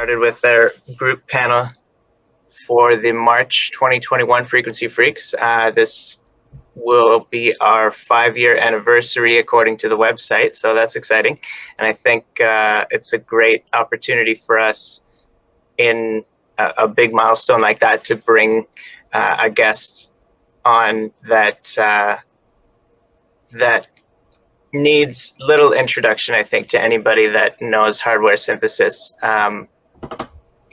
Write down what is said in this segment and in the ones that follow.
started with our group panel for the March 2021 Frequency Freaks. This will be our 5-year anniversary according to the website, so that's exciting. And I think it's a great opportunity for us in a big milestone like that to bring a guest on that needs little introduction, I think, to anybody that knows hardware synthesis.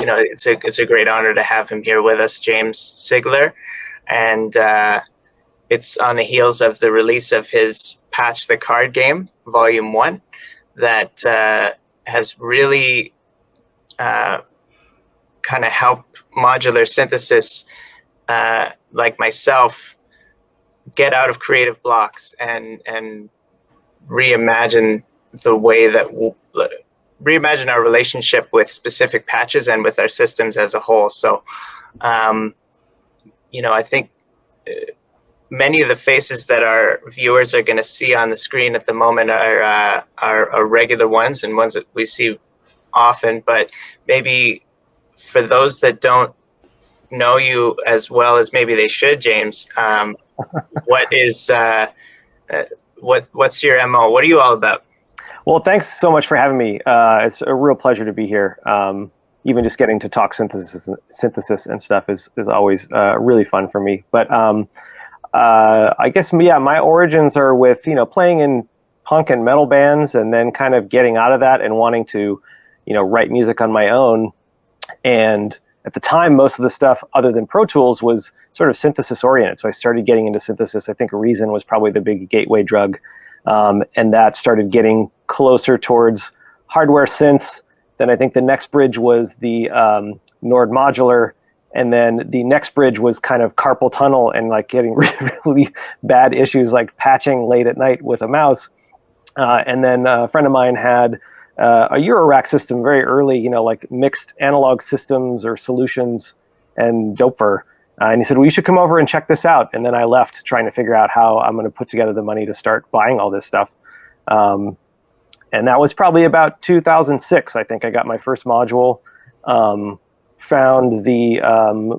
It's a great honor to have him here with us, James Cigler, and it's on the heels of the release of his Patch the Card game, Volume 1, that has really kind of helped modular synthesis, like myself, get out of creative blocks and reimagine the way that reimagine our relationship with specific patches and with our systems as a whole. So, I think many of the faces that our viewers are going to see on the screen at the moment are regular ones and ones that we see often. But maybe for those that don't know you as well as maybe they should, James, what's your MO? What are you all about? Well, thanks so much for having me. It's a real pleasure to be here. Even just getting to talk synthesis and stuff is always really fun for me. But I guess, my origins are with, playing in punk and metal bands and then kind of getting out of that and wanting to, write music on my own. And at the time, most of the stuff other than Pro Tools was sort of synthesis oriented. So I started getting into synthesis. I think Reason was probably the big gateway drug. And that started getting closer towards hardware synths. Then I think the next bridge was the Nord modular. And then the next bridge was kind of carpal tunnel and like getting really bad issues like patching late at night with a mouse. And then a friend of mine had a Eurorack system very early, like mixed analog systems or solutions and Doper. And he said, well, you should come over and check this out. And then I left trying to figure out how I'm going to put together the money to start buying all this stuff. And that was probably about 2006. I think I got my first module, found the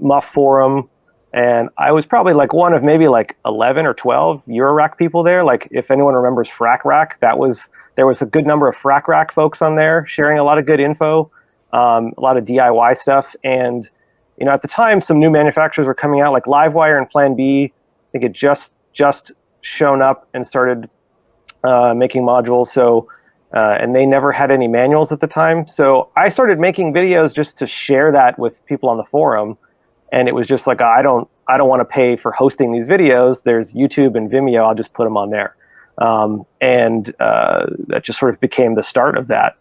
Muff forum, and I was probably like one of maybe like 11 or 12 Eurorack people there. Like if anyone remembers Frack Rack, there was a good number of Frack Rack folks on there sharing a lot of good info, a lot of DIY stuff. And at the time, some new manufacturers were coming out, like Livewire and Plan B. I think it just shown up and started making modules. So, and they never had any manuals at the time. So I started making videos just to share that with people on the forum. And it was just like, I don't want to pay for hosting these videos. There's YouTube and Vimeo. I'll just put them on there. And that just sort of became the start of that.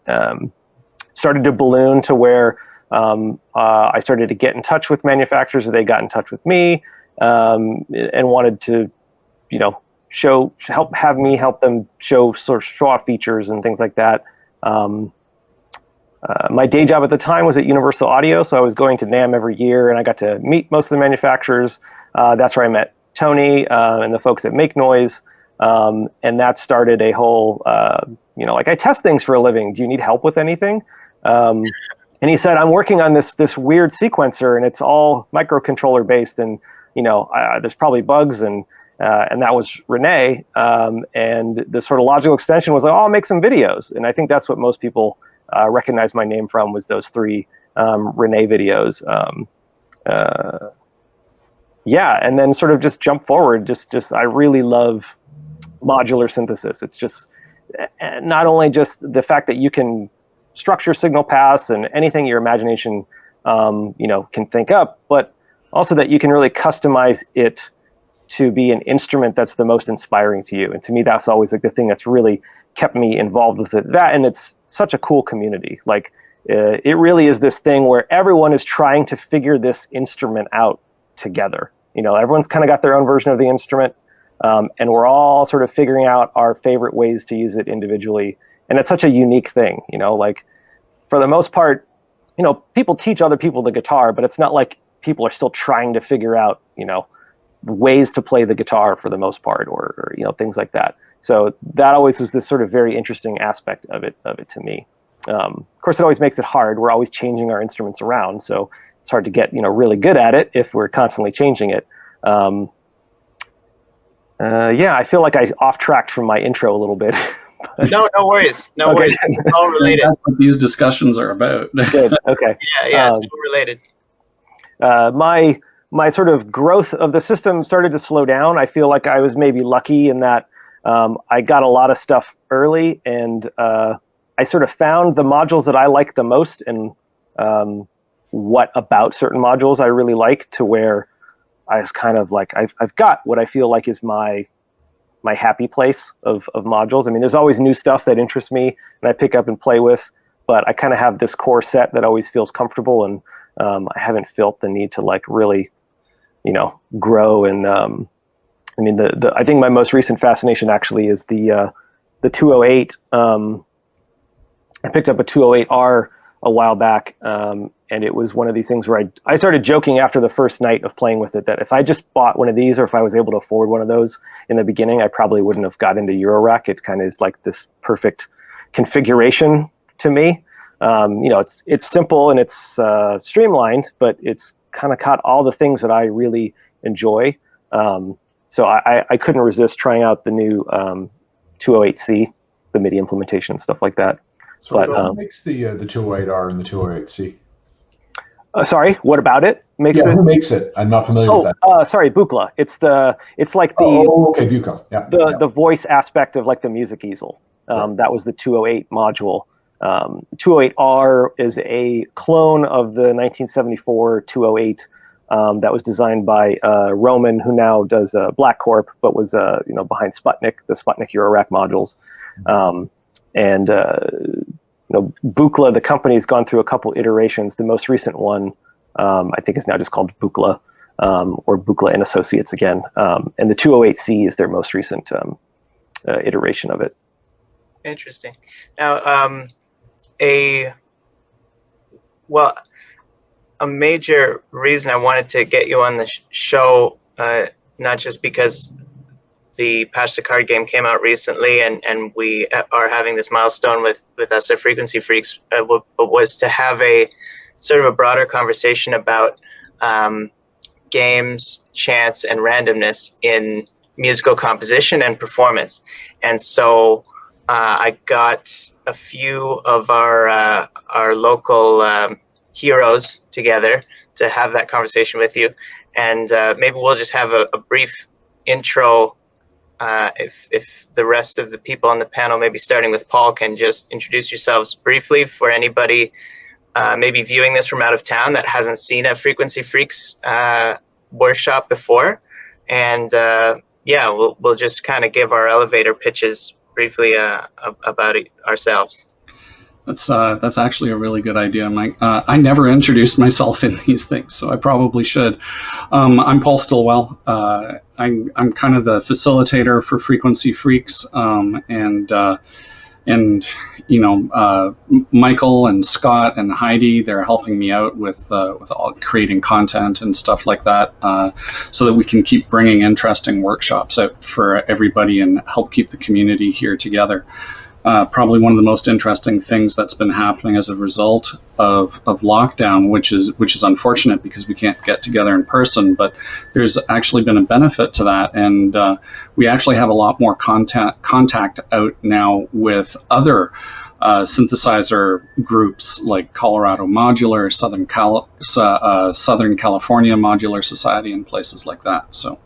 Started to balloon to where I started to get in touch with manufacturers. They got in touch with me and wanted to, help them show off features and things like that. My day job at the time was at Universal Audio, so I was going to NAMM every year, and I got to meet most of the manufacturers. That's where I met Tony and the folks at Make Noise, and that started a whole, I test things for a living. Do you need help with anything? And he said, I'm working on this weird sequencer, and it's all microcontroller based, and there's probably bugs, and that was Renee. And the sort of logical extension was, I'll make some videos, and I think that's what most people recognize my name from, was those 3 Renee videos. And then sort of just jump forward. Just I really love modular synthesis. It's just not only just the fact that you can structure signal paths and anything your imagination can think up, but also that you can really customize it to be an instrument that's the most inspiring to you. And to me, that's always like the thing that's really kept me involved with it. That, and it's such a cool community. Like it really is this thing where everyone is trying to figure this instrument out together. Everyone's kind of got their own version of the instrument, and we're all sort of figuring out our favorite ways to use it individually. And it's such a unique thing, like for the most part, people teach other people the guitar, but it's not like people are still trying to figure out, ways to play the guitar for the most part, or things like that. So that always was this sort of very interesting aspect of it to me. Of course, it always makes it hard. We're always changing our instruments around, so it's hard to get really good at it if we're constantly changing it. I feel like I off-tracked from my intro a little bit. No worries. No Okay. worries. It's all related. That's what these discussions are about. Good. Okay. Yeah, it's all related. My sort of growth of the system started to slow down. I feel like I was maybe lucky in that I got a lot of stuff early, and I sort of found the modules that I like the most, and what about certain modules I really like, to where I was kind of like, I've got what I feel like is my happy place of modules. I mean, there's always new stuff that interests me and I pick up and play with, but I kind of have this core set that always feels comfortable, and I haven't felt the need to like really, grow. And I mean, I think my most recent fascination actually is the 208. I picked up a 208R a while back, and it was one of these things where I started joking after the first night of playing with it that if I just bought one of these, or if I was able to afford one of those in the beginning, I probably wouldn't have got into Eurorack. It kind of is like this perfect configuration to me. It's simple and it's streamlined, but it's kind of caught all the things that I really enjoy. So I couldn't resist trying out the new 208C, the MIDI implementation and stuff like that. So what makes the 208R and the 208C? Sorry, what about it? Who makes it? I'm not familiar with that. Sorry, Buchla. It's like the okay, Buchla. Yeah. The voice aspect of like the music easel. That was the 208 module. 208R is a clone of the 1974 208 that was designed by Roman, who now does Black Corp, but was behind Sputnik, the Sputnik Eurorack modules. Buchla, the company's gone through a couple iterations. The most recent one, I think, is now just called Buchla, or Buchla and Associates again. And the 208C is their most recent iteration of it. Interesting. Now, a major reason I wanted to get you on the show, not just because the Patch the Card game came out recently, and we are having this milestone with us at Frequency Freaks, but was to have a sort of a broader conversation about games, chance, and randomness in musical composition and performance. And so I got a few of our local heroes together to have that conversation with you, and maybe we'll just have a brief intro. If the rest of the people on the panel, maybe starting with Paul, can just introduce yourselves briefly for anybody maybe viewing this from out of town that hasn't seen a Frequency Freaks workshop before. And we'll just kind of give our elevator pitches briefly about ourselves. That's actually a really good idea, Mike. I never introduced myself in these things, so I probably should. I'm Paul Stillwell. I'm kind of the facilitator for Frequency Freaks, Michael and Scott and Heidi, they're helping me out with all creating content and stuff like that, so that we can keep bringing interesting workshops out for everybody and help keep the community here together. Probably one of the most interesting things that's been happening as a result of lockdown, which is unfortunate because we can't get together in person, but there's actually been a benefit to that, and we actually have a lot more contact out now with other synthesizer groups like Colorado Modular, Southern California Modular Society, and places like that. So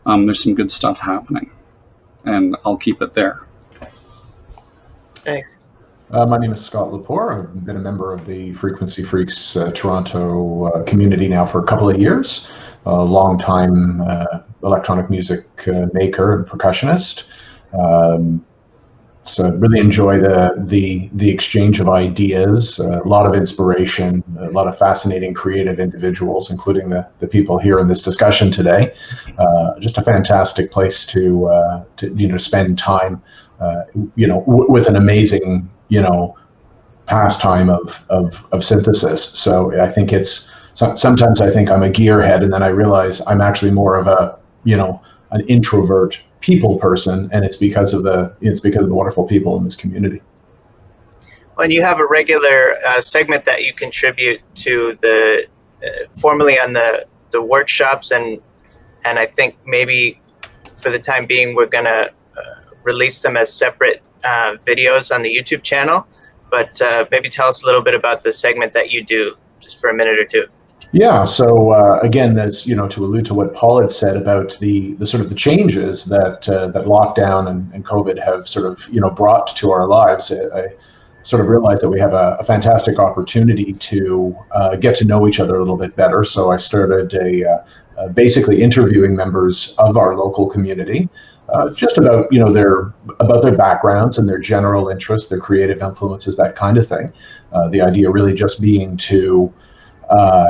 there's some good stuff happening, and I'll keep it there. Thanks. My name is Scott Lepore. I've been a member of the Frequency Freaks Toronto community now for a couple of years. A long-time electronic music maker and percussionist. So really enjoy the exchange of ideas, a lot of inspiration, a lot of fascinating creative individuals, including the people here in this discussion today. Just a fantastic place to spend time. With an amazing, pastime of synthesis. So I think sometimes I think I'm a gearhead, and then I realize I'm actually more of an introvert people person, and it's because of the wonderful people in this community. When you have a regular segment that you contribute to the formerly on the workshops, and I think maybe for the time being we're gonna release them as separate videos on the YouTube channel. But maybe tell us a little bit about the segment that you do, just for a minute or two. Yeah. So again, as you know, to allude to what Paul had said about the sort of the changes that that lockdown and COVID have sort of brought to our lives, I sort of realized that we have a fantastic opportunity to get to know each other a little bit better. So I started basically interviewing members of our local community, just about their backgrounds and their general interests, their creative influences, that kind of thing. The idea really just being to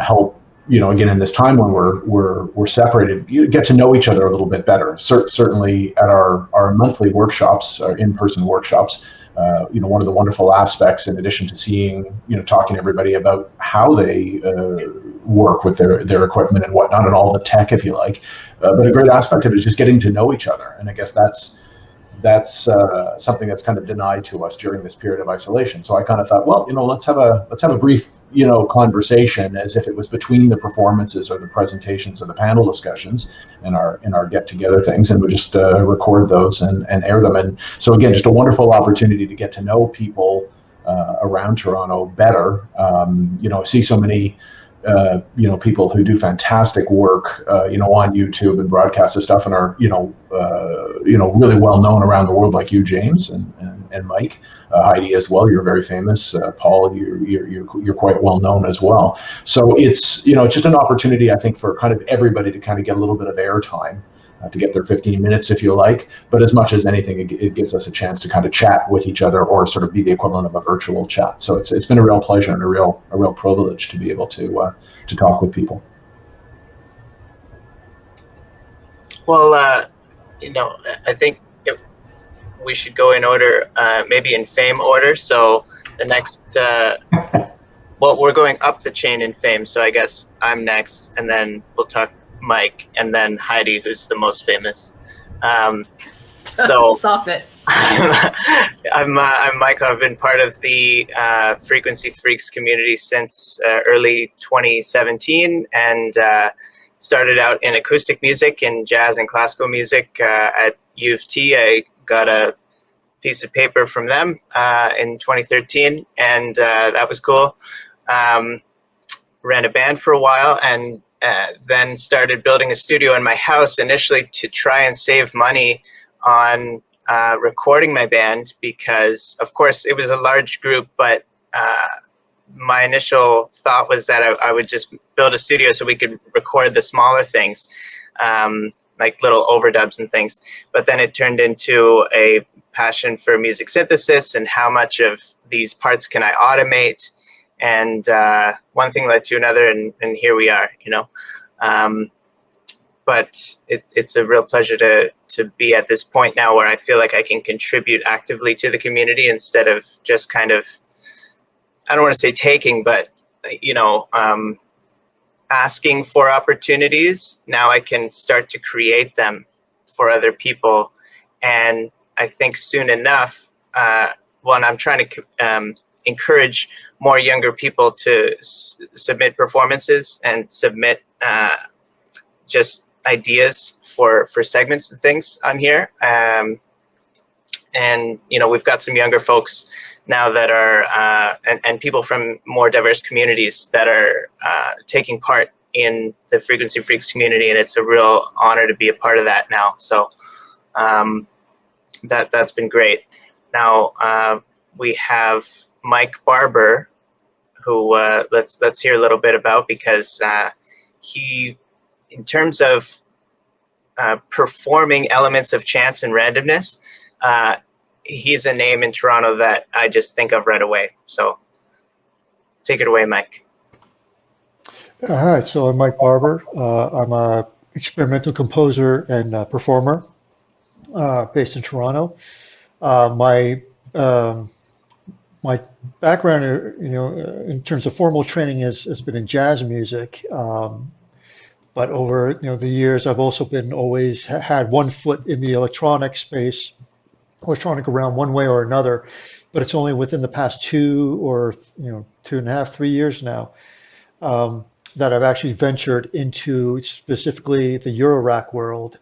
help, again, in this time when we're separated, you get to know each other a little bit better. Certainly at our monthly workshops, our in-person workshops, one of the wonderful aspects, in addition to seeing, talking to everybody about how they work with their equipment and whatnot, and all the tech, if you like, but a great aspect of it is just getting to know each other. And I guess that's something that's kind of denied to us during this period of isolation. So I kind of thought, well, let's have a brief, conversation, as if it was between the performances or the presentations or the panel discussions in our get together things, and we'll just record those and air them. And so again, just a wonderful opportunity to get to know people around Toronto better. See so many people who do fantastic work, on YouTube and broadcast the stuff, and are, really well known around the world, like you, James, and Mike, Heidi as well. You're very famous. Paul, you're quite well known as well. So it's, just an opportunity, I think, for kind of everybody to kind of get a little bit of airtime, to get their 15 minutes, if you like. But as much as anything, it gives us a chance to kind of chat with each other, or sort of be the equivalent of a virtual chat. So it's been a real pleasure and a real privilege to be able to talk with people. Well, I think we should go in order, maybe in fame order. So the next, well, we're going up the chain in fame. So I guess I'm next, and then we'll talk Mike, and then Heidi, who's the most famous. So stop it. I'm Michael. I've been part of the Frequency Freaks community since early 2017, and started out in acoustic music and jazz and classical music at U of T. I got a piece of paper from them in 2013, and that was cool. Ran a band for a while, and then started building a studio in my house, initially to try and save money on recording my band, because of course it was a large group, but my initial thought was that I would just build a studio so we could record the smaller things, like little overdubs and things. But then it turned into a passion for music synthesis and how much of these parts can I automate. And one thing led to another, and here we are, But it's a real pleasure to be at this point now where I feel like I can contribute actively to the community, instead of just kind of, I don't want to say taking, but, asking for opportunities. Now I can start to create them for other people. And I think soon enough, I'm trying to encourage more younger people to submit performances and submit just ideas for segments and things on here. And we've got some younger folks now that are and people from more diverse communities that are taking part in the Frequency Freaks community, and it's a real honor to be a part of that now. So that's been great. Now we have Mike Barber, who let's hear a little bit about, because he, in terms of performing elements of chance and randomness, he's a name in Toronto that I just think of right away. So take it away, Mike. Hi, so I'm Mike Barber. I'm a experimental composer and performer based in Toronto. My background, in terms of formal training has been in jazz music. But over the years, I've also always had one foot in the electronic space, electronic realm, one way or another. but it's only within the past 2.5, 3 years now that I've actually ventured into specifically the Eurorack world,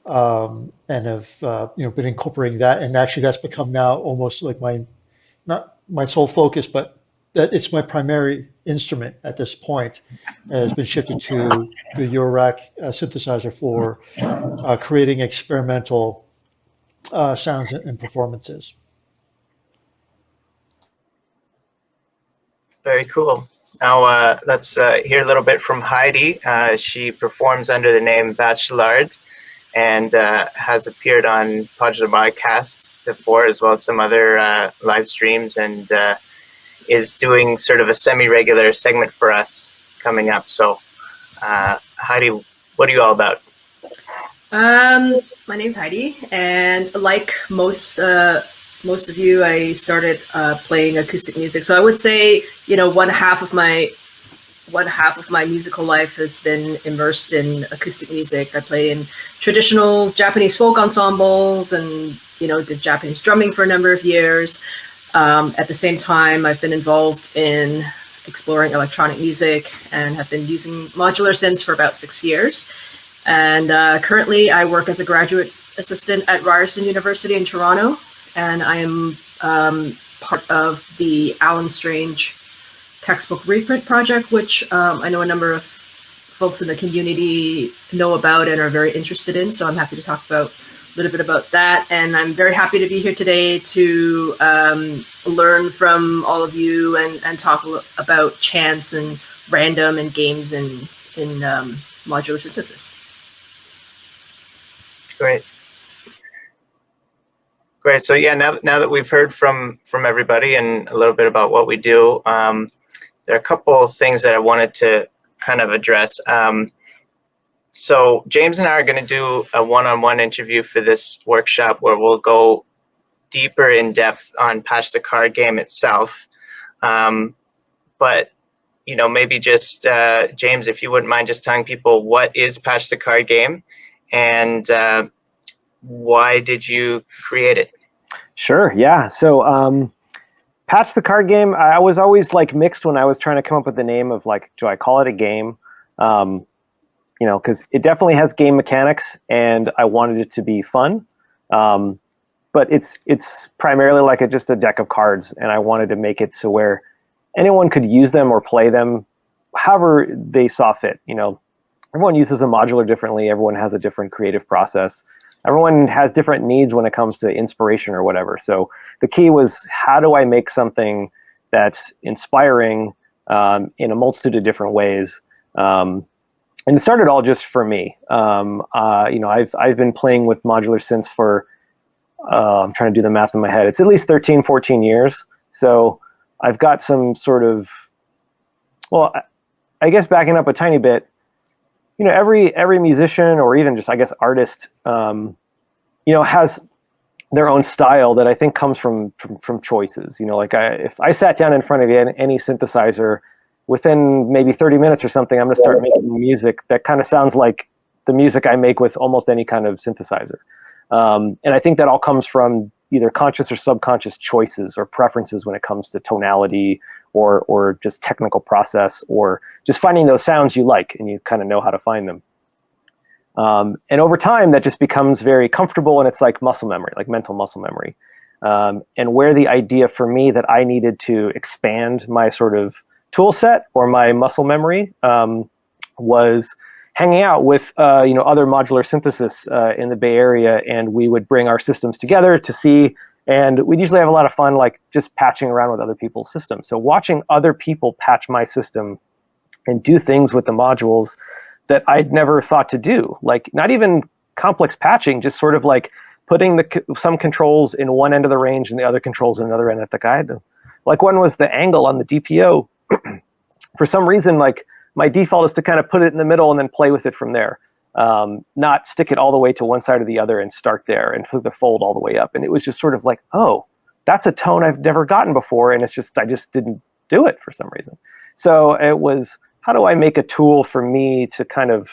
and have been incorporating that, and actually that's become now almost like not my sole focus, but that it's my primary instrument at this point. Has been shifted to the Eurorack synthesizer for creating experimental sounds and performances. Very cool. Now let's hear a little bit from Heidi. She performs under the name Bachelard and has appeared on Modular Podcast before, as well as some other live streams, and is doing sort of a semi-regular segment for us coming up. So Heidi, what are you all about? My name's Heidi, and like most of you, I started playing acoustic music. So I would say, one half of my musical life has been immersed in acoustic music. I play in traditional Japanese folk ensembles, and did Japanese drumming for a number of years. At the same time, I've been involved in exploring electronic music and have been using modular synths for about 6 years. And currently, I work as a graduate assistant at Ryerson University in Toronto, and I am part of the Alan Strange textbook reprint project, which I know a number of folks in the community know about and are very interested in. So I'm happy to talk about a little bit about that. And I'm very happy to be here today to learn from all of you and talk about chance and random and games in modular synthesis. Great. So yeah, now that we've heard from everybody and a little bit about what we do, there are a couple of things that I wanted to kind of address. So James and I are going to do a one-on-one interview for this workshop where we'll go deeper in depth on Patch the Card game itself. But maybe just James, if you wouldn't mind just telling people what is Patch the Card game, and why did you create it? Sure, yeah. So Patch the Card game, I was always mixed when I was trying to come up with the name of do I call it a game? Because it definitely has game mechanics and I wanted it to be fun. But it's primarily just a deck of cards, and I wanted to make it so where anyone could use them or play them however they saw fit. Everyone uses a modular differently. Everyone has a different creative process. Everyone has different needs when it comes to inspiration or whatever. So the key was, how do I make something that's inspiring in a multitude of different ways? And it started all just for me. I've been playing with modular synths for, I'm trying to do the math in my head. It's at least 13, 14 years. So I've got some sort of, well, I guess backing up a tiny bit, every musician or even just, I guess, artist, has their own style that I think comes from choices. If I sat down in front of any synthesizer, within maybe 30 minutes or something, I'm going to start making music that kind of sounds like the music I make with almost any kind of synthesizer. And I think that all comes from either conscious or subconscious choices or preferences when it comes to tonality or just technical process, or just finding those sounds you like and you kind of know how to find them. And over time, that just becomes very comfortable, and it's like muscle memory, like mental muscle memory. And where the idea for me that I needed to expand my sort of tool set or my muscle memory was hanging out with other modular synthesis in the Bay Area, and we would bring our systems together to see, and we'd usually have a lot of fun just patching around with other people's systems. So watching other people patch my system and do things with the modules that I'd never thought to do, not even complex patching, just sort of putting some controls in one end of the range and the other controls in another end at the guide. One was the angle on the DPO. For some reason, my default is to kind of put it in the middle and then play with it from there, not stick it all the way to one side or the other and start there and put the fold all the way up. And it was just sort of oh, that's a tone I've never gotten before, and I just didn't do it for some reason. So it was, how do I make a tool for me to kind of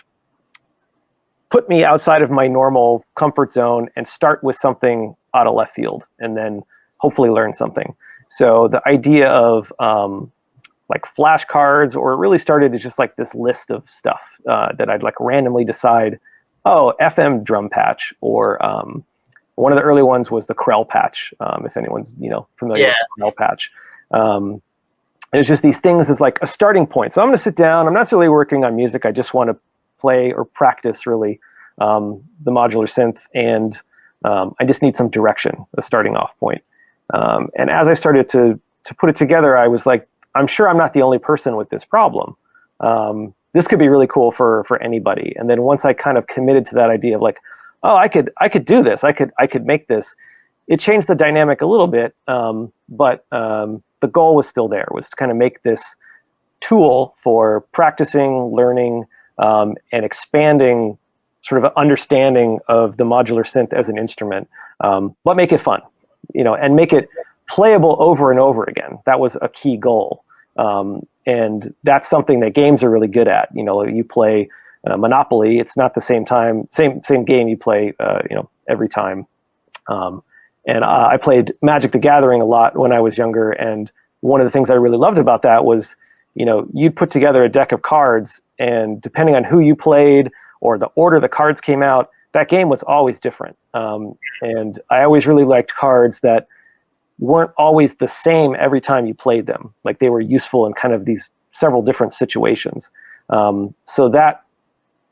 put me outside of my normal comfort zone and start with something out of left field and then hopefully learn something. So the idea of like flashcards, or it really started as just like this list of stuff that I'd like randomly decide, oh, FM drum patch, or one of the early ones was the Krell patch, if anyone's familiar with the Krell patch. It's just these things as like a starting point. So I'm going to sit down. I'm not necessarily working on music. I just want to play or practice really the modular synth, and I just need some direction, a starting off point. And as I started to put it together, I was like, I'm sure I'm not the only person with this problem. This could be really cool for anybody. And then once I kind of committed to that idea of like, oh, I could do this. I could make this. It changed the dynamic a little bit, but the goal was still there, was to kind of make this tool for practicing, learning, and expanding sort of understanding of the modular synth as an instrument, but make it fun, and make it playable over and over again. That was a key goal. And that's something that games are really good at. You play Monopoly, it's not the same game you play, every time. And I played Magic the Gathering a lot when I was younger. And one of the things I really loved about that was, you'd put together a deck of cards, and depending on who you played or the order the cards came out, that game was always different. And I always really liked cards that weren't always the same every time you played them. Like they were useful in kind of these several different situations. So that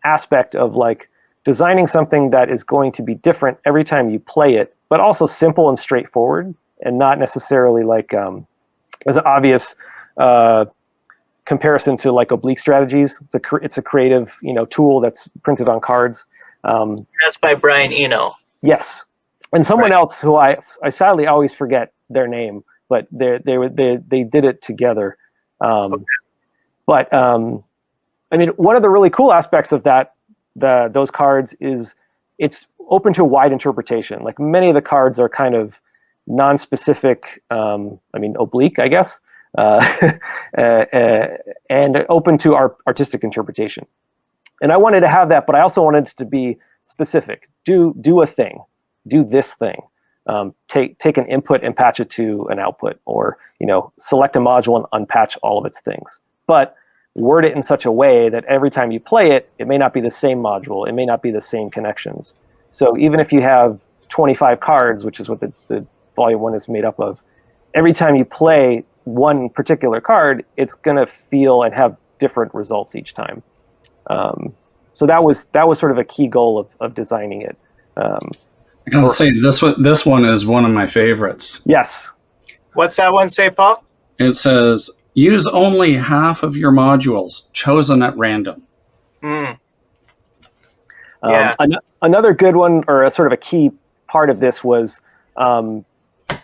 aspect of like designing something that is going to be different every time you play it, but also simple and straightforward, and not necessarily like as an obvious comparison to like oblique strategies. It's a creative tool that's printed on cards. That's by Brian Eno. Yes, and someone else who I sadly always forget their name, but they did it together. But I mean, one of the really cool aspects of those cards is it's open to wide interpretation. Like many of the cards are kind of non-specific, oblique, I guess, and open to our artistic interpretation. And I wanted to have that, but I also wanted it to be specific. Do a thing. Do this thing. Take an input and patch it to an output, or select a module and unpatch all of its things. But word it in such a way that every time you play it, it may not be the same module. It may not be the same connections. So even if you have 25 cards, which is what the Volume 1 is made up of, every time you play one particular card, it's going to feel and have different results each time. So that was sort of a key goal of designing it. I gotta say, this one is one of my favorites. Yes. What's that one say, Paul? It says, use only half of your modules chosen at random. Yeah. Another good one, or a sort of a key part of this was,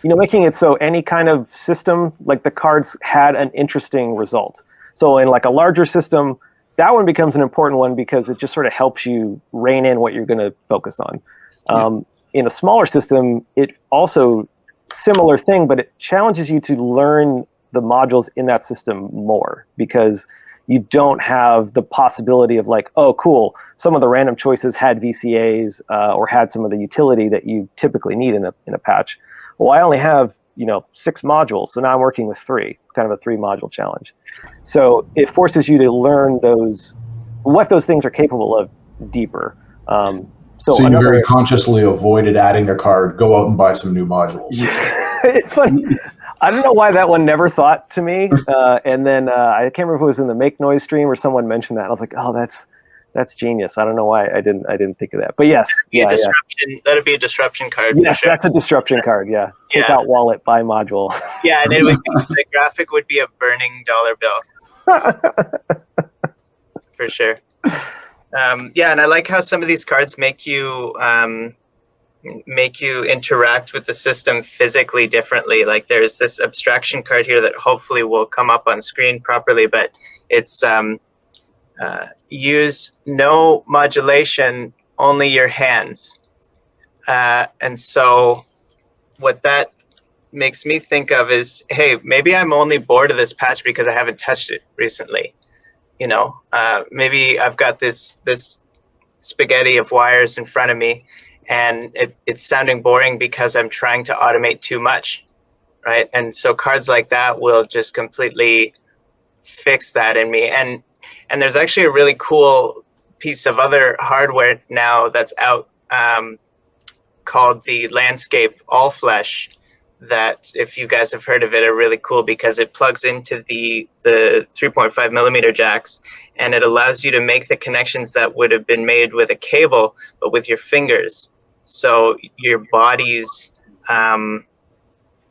making it so any kind of system, like the cards had an interesting result. So in like a larger system, that one becomes an important one because it just sort of helps you rein in what you're going to focus on. In a smaller system, it also, similar thing, but it challenges you to learn the modules in that system more, because you don't have the possibility of like, oh, cool, some of the random choices had VCAs or had some of the utility that you typically need in a patch. Well, I only have 6 modules, so now I'm working with 3. It's kind of a 3-module challenge. So it forces you to learn what those things are capable of deeper. So you very consciously avoided adding a card. Go out and buy some new modules. It's funny. I don't know why that one never thought to me. And then I can't remember if it was in the Make Noise stream or someone mentioned that. I was like, oh, that's genius. I don't know why I didn't think of that. But yes. Disruption. That'd be a disruption card. Yes, for sure. That's a disruption card. Yeah. Take out wallet, buy module. Yeah, and the graphic would be a burning dollar bill. For sure. And I like how some of these cards make you interact with the system physically differently. Like there's this abstraction card here that hopefully will come up on screen properly, but it's use no modulation, only your hands. And so what that makes me think of is, hey, maybe I'm only bored of this patch because I haven't touched it recently. Maybe I've got this spaghetti of wires in front of me, and it's sounding boring because I'm trying to automate too much. right? And so cards like that will just completely fix that in me. And there's actually a really cool piece of other hardware now that's out, called the Landscape All Flesh, that, if you guys have heard of it, are really cool because it plugs into the 3.5 millimeter jacks, and it allows you to make the connections that would have been made with a cable, but with your fingers. So your body's, I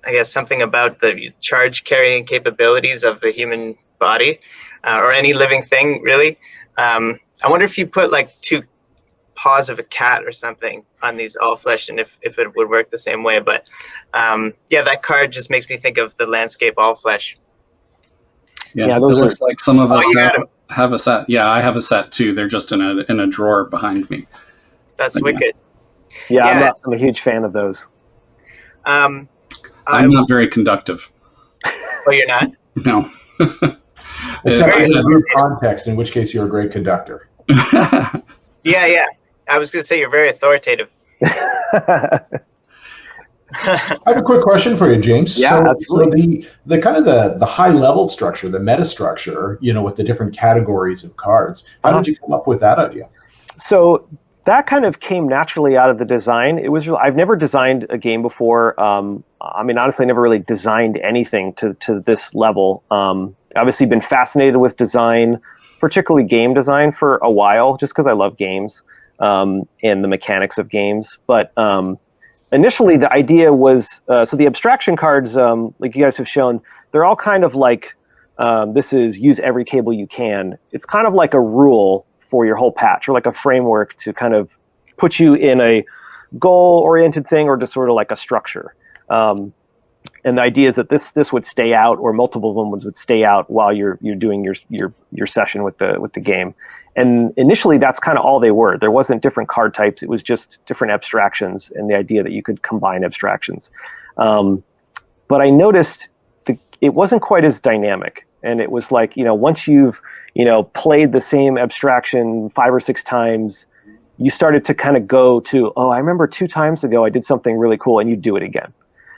guess, something about the charge carrying capabilities of the human body, or any living thing, really. I wonder if you put like two paws of a cat or something on these all flesh, and if it would work the same way. But yeah, that card just makes me think of the Landscape All Flesh. Yeah, those it looks like some of us you have a set. Yeah, I have a set too. They're just in a drawer behind me. That's But wicked. Yeah, I'm a huge fan of those. I'm not very conductive. Oh, you're not? No. Except in your context, in which case you're a great conductor. Yeah. I was going to say you're very authoritative. I have a quick question for you, James. Yeah, absolutely. So the kind of the high level structure, the meta structure, with the different categories of cards, how did you come up with that idea? So that kind of came naturally out of the design. It was I've never designed a game before. Honestly, I never really designed anything to this level. Obviously been fascinated with design, particularly game design, for a while, just because I love games and the mechanics of games. But initially, the idea was, so the abstraction cards, like you guys have shown, they're all kind of like, this is use every cable you can. It's kind of like a rule for your whole patch, or like a framework to kind of put you in a goal-oriented thing, or just sort of like a structure. And the idea is that this would stay out, or multiple of them would stay out while you're doing your session with the game. And initially, that's kind of all they were. There wasn't different card types. It was just different abstractions, and the idea that you could combine abstractions. But I noticed it wasn't quite as dynamic. And it was like, once you've played the same abstraction 5 or 6 times, you started to kind of go to, I remember 2 times ago I did something really cool, and you do it again.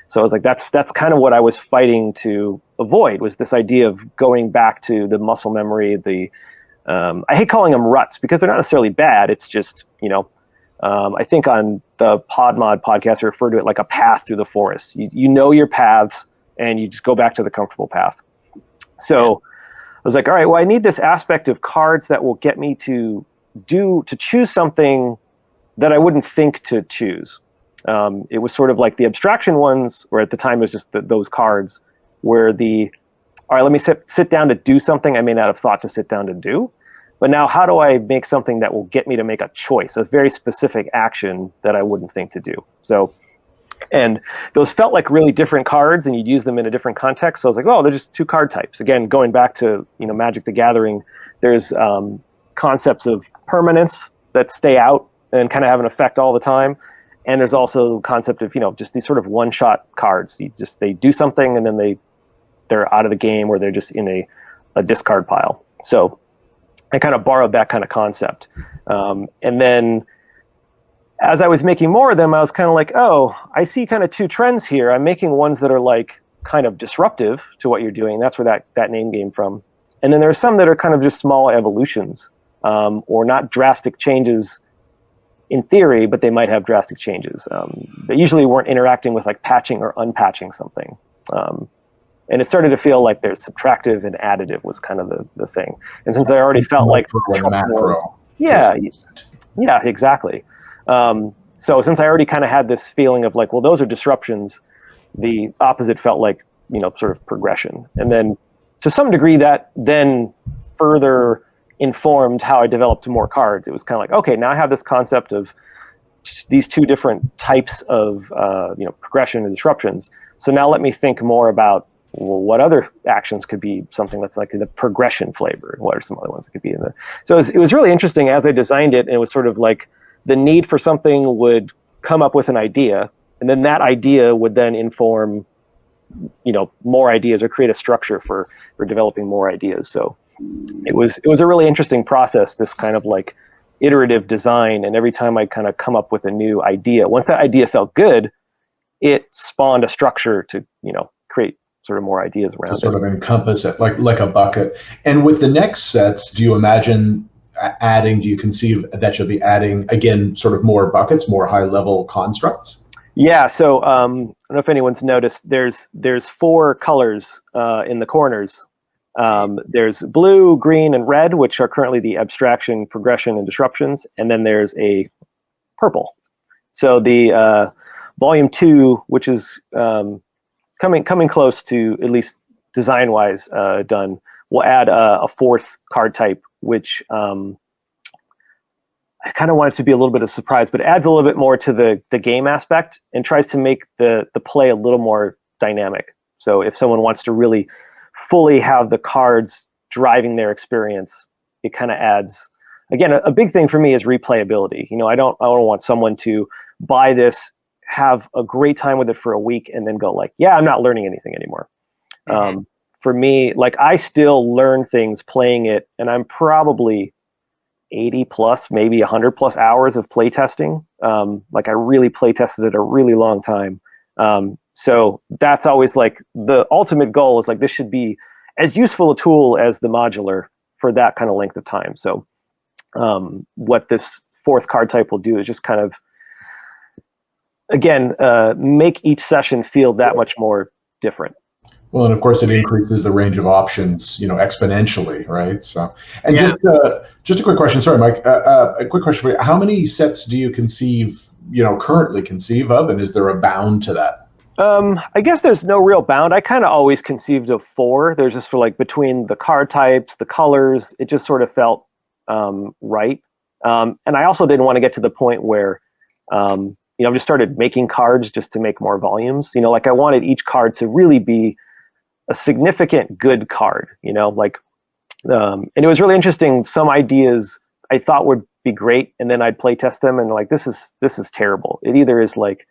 So I was like, that's kind of what I was fighting to avoid, was this idea of going back to the muscle memory. I hate calling them ruts because they're not necessarily bad. It's just, I think on the PodMod podcast, I refer to it like a path through the forest. You know your paths, and you just go back to the comfortable path. So I was like, all right, well, I need this aspect of cards that will get me to choose something that I wouldn't think to choose. It was sort of like the abstraction ones, or at the time it was just those cards, where all right, let me sit down to do something I may not have thought to sit down to do. But now how do I make something that will get me to make a choice, a very specific action that I wouldn't think to do? So, and those felt like really different cards, and you'd use them in a different context. So I was like, they're just 2 card types. Again, going back to, Magic the Gathering, there's concepts of permanence that stay out and kind of have an effect all the time. And there's also the concept of, just these sort of one-shot cards. They do something, and then they're out of the game, or they're just in a discard pile. So I kind of borrowed that kind of concept. And then as I was making more of them, I was kind of like, I see kind of 2 trends here. I'm making ones that are like kind of disruptive to what you're doing. That's where that name came from. And then there are some that are kind of just small evolutions, or not drastic changes in theory, but they might have drastic changes. They usually weren't interacting with like patching or unpatching something. And it started to feel like there's subtractive and additive was kind of the thing. And since I already felt like macro. Yeah, exactly. So since I already kind of had this feeling of like, well, those are disruptions, the opposite felt like, sort of progression. And then to some degree that then further informed how I developed more cards. It was kind of like, okay, now I have this concept of these 2 different types of progression and disruptions. So now let me think more about, well, what other actions could be something that's like the progression flavor? What are some other ones that could be in the? So it was really interesting as I designed it, and it was sort of like the need for something would come up with an idea, and then that idea would then inform, more ideas, or create a structure for developing more ideas. So it was a really interesting process, this kind of like iterative design. And every time I kind of come up with a new idea, once that idea felt good, it spawned a structure to, create sort of more ideas to around sort it. of encompass it like a bucket. And with the next sets, do you imagine do you conceive that you'll be adding, again, sort of more buckets, more high-level constructs? Yeah, so I don't know if anyone's noticed, there's 4 colors in the corners. There's blue, green, and red, which are currently the abstraction, progression, and disruptions, and then there's a purple. So the volume 2, which is coming close to, at least design-wise, done, will add a 4th card type, which I kind of want it to be a little bit of a surprise, but it adds a little bit more to the game aspect and tries to make the play a little more dynamic. So if someone wants to really fully have the cards driving their experience, it kind of adds, again, a big thing for me is replayability. I don't want someone to buy this, have a great time with it for a week, and then go like, yeah, I'm not learning anything anymore. Mm-hmm. For me, like, I still learn things playing it, and I'm probably 80 plus, maybe 100 plus hours of play testing. Like, I really play tested it a really long time. So that's always like the ultimate goal is like, this should be as useful a tool as the modular for that kind of length of time. So what this 4th card type will do is just kind of, again, make each session feel that much more different. Well, and of course, it increases the range of options, exponentially, right? So, and yeah. Just a quick question. Sorry, Mike. A quick question for you. How many sets do you currently conceive of, and is there a bound to that? I guess there's no real bound. I kind of always conceived of 4. There's just for like between the card types, the colors, it just sort of felt right. And I also didn't want to get to the point where I just started making cards just to make more volumes. Like, I wanted each card to really be a significant good card, and it was really interesting. Some ideas I thought would be great, and then I'd play test them and like, this is terrible. It either is like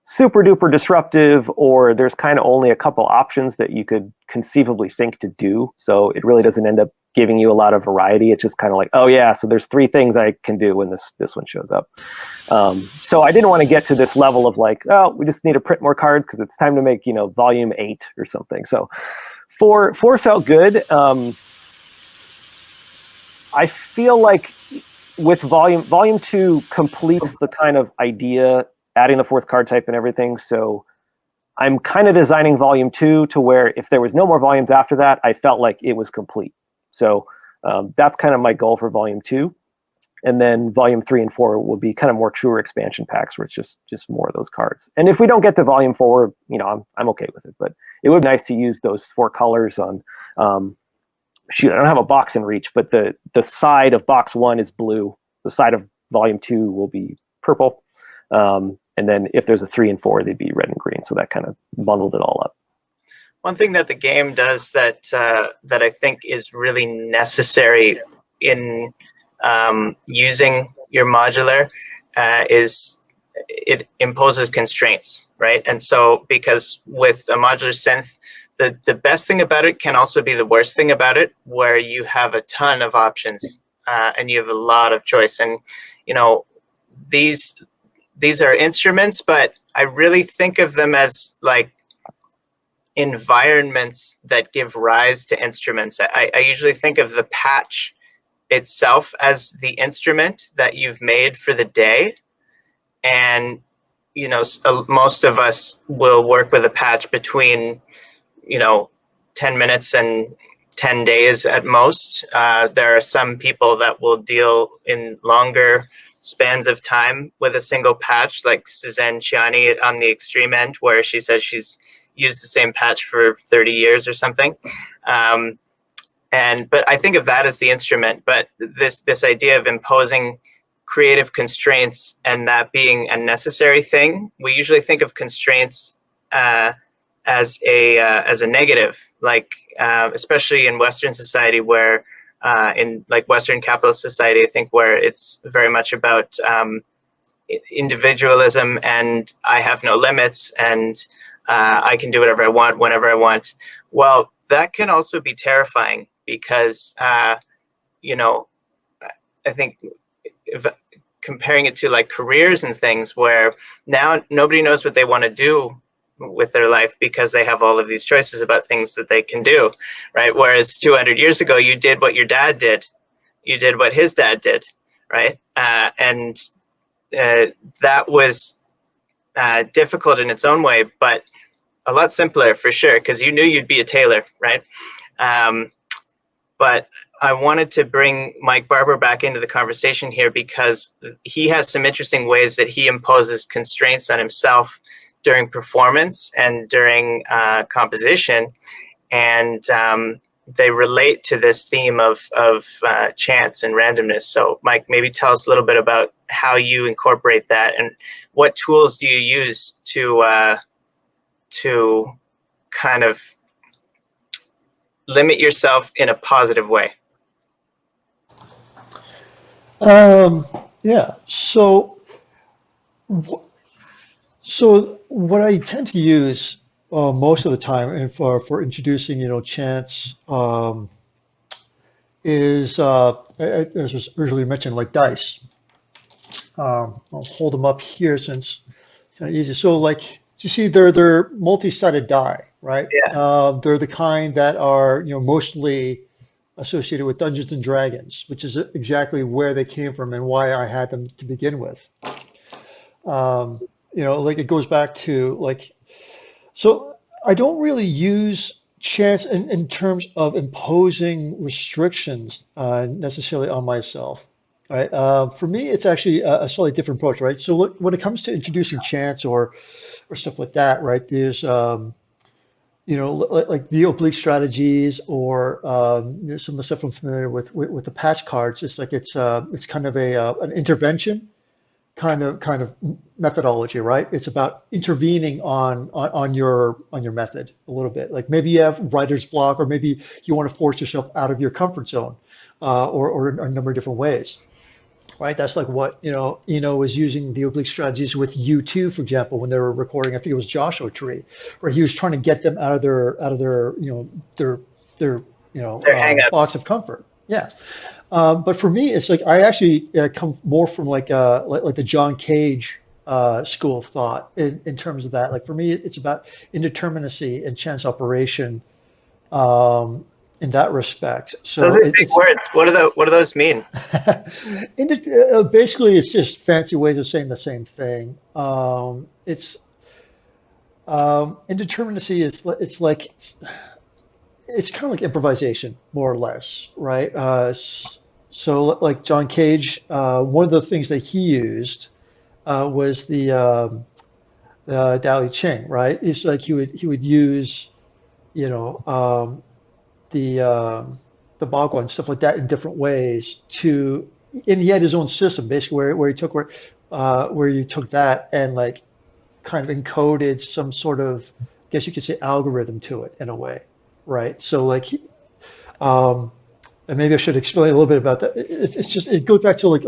super duper disruptive, or there's kind of only a couple options that you could conceivably think to do. So it really doesn't end up giving you a lot of variety. It's just kind of like, oh yeah, so there's 3 things I can do when this one shows up. So I didn't want to get to this level of like, oh, we just need to print more cards because it's time to make, volume 8 or something. So 4 felt good. I feel like with volume 2 completes the kind of idea, adding the 4th card type and everything. So I'm kind of designing volume 2 to where if there was no more volumes after that, I felt like it was complete. So that's kind of my goal for volume 2. And then volume 3 and 4 will be kind of more truer expansion packs where it's just more of those cards. And if we don't get to volume 4, I'm okay with it. But it would be nice to use those 4 colors on, I don't have a box in reach, but the side of box 1 is blue. The side of volume 2 will be purple. And then if there's a 3 and 4, they'd be red and green. So that kind of bundled it all up. One thing that the game does that I think is really necessary in using your modular is it imposes constraints, right? And so because with a modular synth, the best thing about it can also be the worst thing about it, where you have a ton of options and you have a lot of choice. And these are instruments, but I really think of them as like environments that give rise to instruments. I usually think of the patch itself as the instrument that you've made for the day. And, most of us will work with a patch between, 10 minutes and 10 days at most. There are some people that will deal in longer spans of time with a single patch, like Suzanne Ciani on the extreme end, where she says she's used the same patch for 30 years or something. But I think of that as the instrument. But this idea of imposing creative constraints and that being a necessary thing, we usually think of constraints as a negative, like especially in Western society, where in like Western capitalist society, I think, where it's very much about individualism and I have no limits and I can do whatever I want whenever I want. Well, that can also be terrifying because, I think if comparing it to like careers and things where now nobody knows what they want to do with their life because they have all of these choices about things that they can do, right? Whereas 200 years ago, you did what your dad did. You did what his dad did, right? And that was difficult in its own way, but a lot simpler for sure, because you knew you'd be a tailor, right? But I wanted to bring Mike Barber back into the conversation here because he has some interesting ways that he imposes constraints on himself during performance and during composition, and they relate to this theme of chance and randomness. So, Mike, maybe tell us a little bit about how you incorporate that, and what tools do you use to kind of limit yourself in a positive way. Yeah. So what I tend to use most of the time, and for introducing, chance, is as was earlier mentioned, like dice. I'll hold them up here since it's kind of easy. So, like, you see, they're multi-sided die, right? Yeah. They're the kind that are mostly associated with Dungeons and Dragons, which is exactly where they came from and why I had them to begin with. Like, it goes back to, like, so I don't really use chance in terms of imposing restrictions necessarily on myself. Right. For me, it's actually a slightly different approach, right? So look, when it comes to introducing chance or stuff like that, right? There's like the oblique strategies or some of the stuff I'm familiar with the patch cards. It's like it's kind of an intervention kind of methodology, right? It's about intervening on your method a little bit. Like maybe you have writer's block, or maybe you want to force yourself out of your comfort zone, or a number of different ways. Right, that's like what Eno was using the oblique strategies with U2, for example, when they were recording. I think it was Joshua Tree, where he was trying to get them out of their hang-ups. box of comfort. Yeah, but for me, it's like I actually come more from like the John Cage school of thought in terms of that. Like for me, it's about indeterminacy and chance operation. In that respect. So those are big words. What do those mean? Basically, it's just fancy ways of saying the same thing. It's indeterminacy is it's kind of like improvisation, more or less, right? So like John Cage, one of the things that he used was the Dali Ching, right? It's like he would use the Bagua and stuff like that in different ways and he had his own system basically where you took that and like kind of encoded some sort of, I guess you could say, algorithm to it in a way, right? So like, and maybe I should explain a little bit about that. It's just, it goes back to like I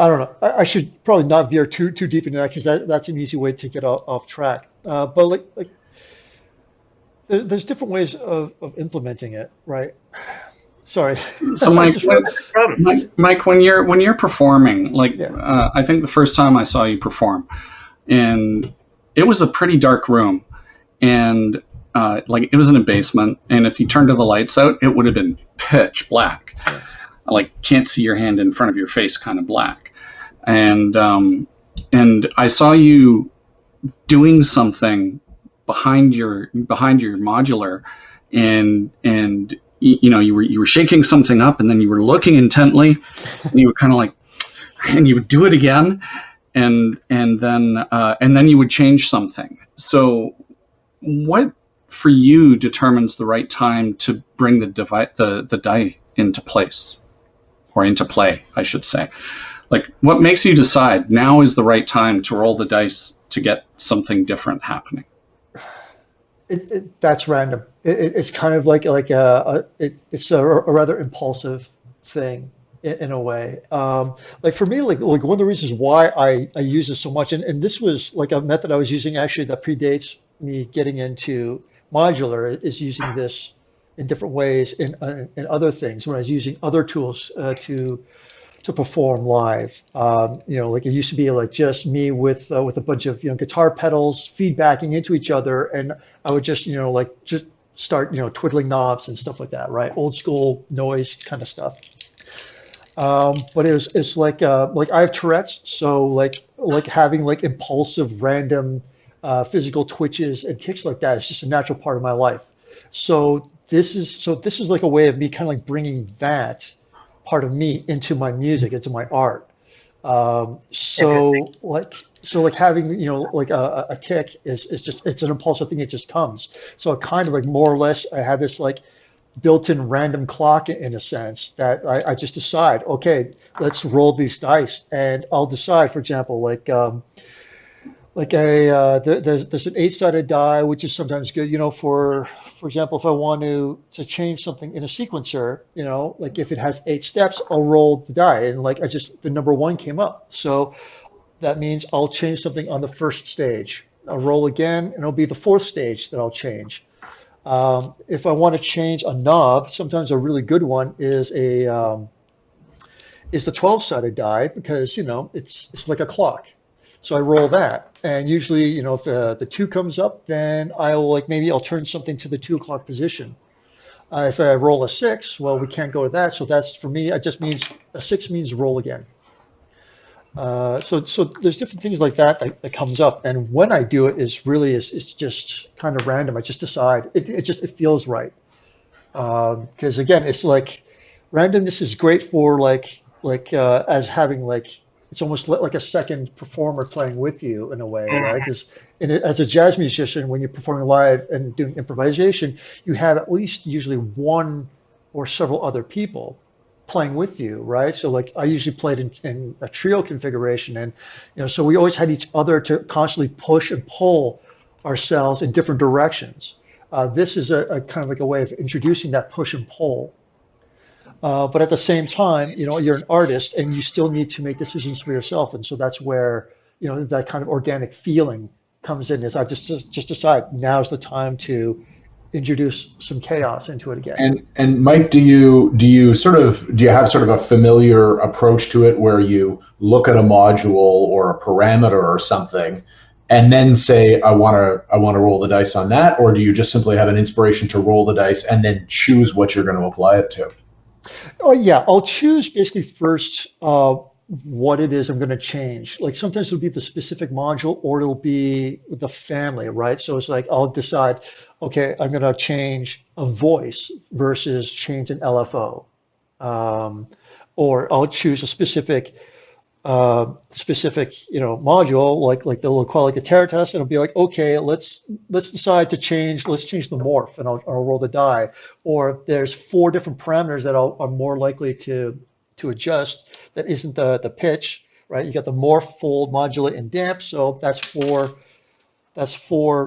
don't know. I should probably not veer too deep into that because that's an easy way to get off track. But like there's different ways of implementing it, right? Sorry. So Mike, when you're performing, like I think the first time I saw you perform, and it was a pretty dark room, and like it was in a basement, and if you turned the lights out, it would have been pitch black, like can't see your hand in front of your face, kind of black, and I saw you doing something behind your modular, and you were shaking something up, and then you were looking intently, and you were kind of like, and you would do it again, and then you would change something. So what for you determines the right time to bring the die into place, or into play, I should say? Like, what makes you decide now is the right time to roll the dice to get something different happening? That's random. It's kind of like it's a rather impulsive thing in a way. Like for me, like one of the reasons why I use this so much, and this was like a method I was using actually that predates me getting into modular, is using this in different ways in other things when I was using other tools to to perform live. Like it used to be like just me with a bunch of guitar pedals feedbacking into each other, and I would just like just start twiddling knobs and stuff like that, right? Old school noise kind of stuff. But it's like I have Tourette's, so like having like impulsive, random physical twitches and tics like that is just a natural part of my life. So this is like a way of me kind of like bringing that part of me into my music, into my art. So like having like a tic is just, it's an impulsive thing. It just comes. So it kind of like more or less I have this like built-in random clock in a sense that I just decide, okay, let's roll these dice, and I'll decide, for example, there's an eight-sided die, which is sometimes good, for example, if I want to change something in a sequencer, like if it has 8 steps, I'll roll the die, and like the number 1 came up, so that means I'll change something on the first stage. I'll roll again, and it'll be the 4th stage that I'll change. If I want to change a knob, sometimes a really good one is the 12-sided die, because it's like a clock. So I roll that, and usually if the 2 comes up, then maybe I'll turn something to the 2 o'clock position. If I roll a 6, well, we can't go to that. So that's, for me, it just means a 6 means roll again. So there's different things like that comes up, and when I do it it's just kind of random. I just decide it feels right, because again, it's like randomness is great for as having it's almost like a second performer playing with you in a way, right? Because as a jazz musician, when you're performing live and doing improvisation, you have at least usually one or several other people playing with you, right? So like I usually played in a trio configuration, and so we always had each other to constantly push and pull ourselves in different directions. This is a kind of like a way of introducing that push and pull. But at the same time, you're an artist and you still need to make decisions for yourself, and so that's where that kind of organic feeling comes in. Is I just decide now's the time to introduce some chaos into it again. And Mike, do you have sort of a familiar approach to it, where you look at a module or a parameter or something, and then say, I want to roll the dice on that, or do you just simply have an inspiration to roll the dice and then choose what you're going to apply it to? Oh yeah, I'll choose basically first what it is I'm going to change. Like sometimes it'll be the specific module, or it'll be the family, right? So it's like I'll decide, okay, I'm going to change a voice versus change an LFO, or I'll choose a specific module, like the low quality guitar test, and it'll be like, okay, let's decide to change the morph, and I'll roll the die. Or there's 4 different parameters that I'm more likely to adjust. That isn't the pitch, right? You got the morph, fold, modulate, and damp. So that's four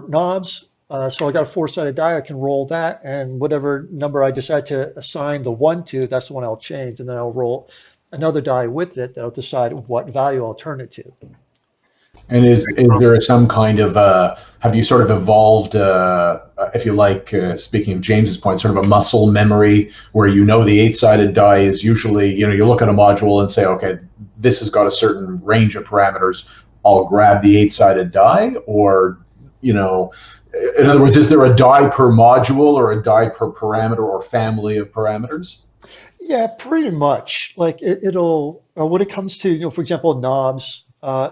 knobs. So I got a 4-sided die. I can roll that, and whatever number I decide to assign the 1 to, that's the one I'll change, and then I'll roll another die with it that'll decide what value I'll turn it to. And is there some kind of have you sort of evolved, if you like, speaking of James's point, sort of a muscle memory where the 8-sided die is usually, you look at a module and say, okay, this has got a certain range of parameters, I'll grab the 8-sided die? Or, in other words, is there a die per module or a die per parameter or family of parameters? Yeah, pretty much. Like it'll when it comes to for example, knobs,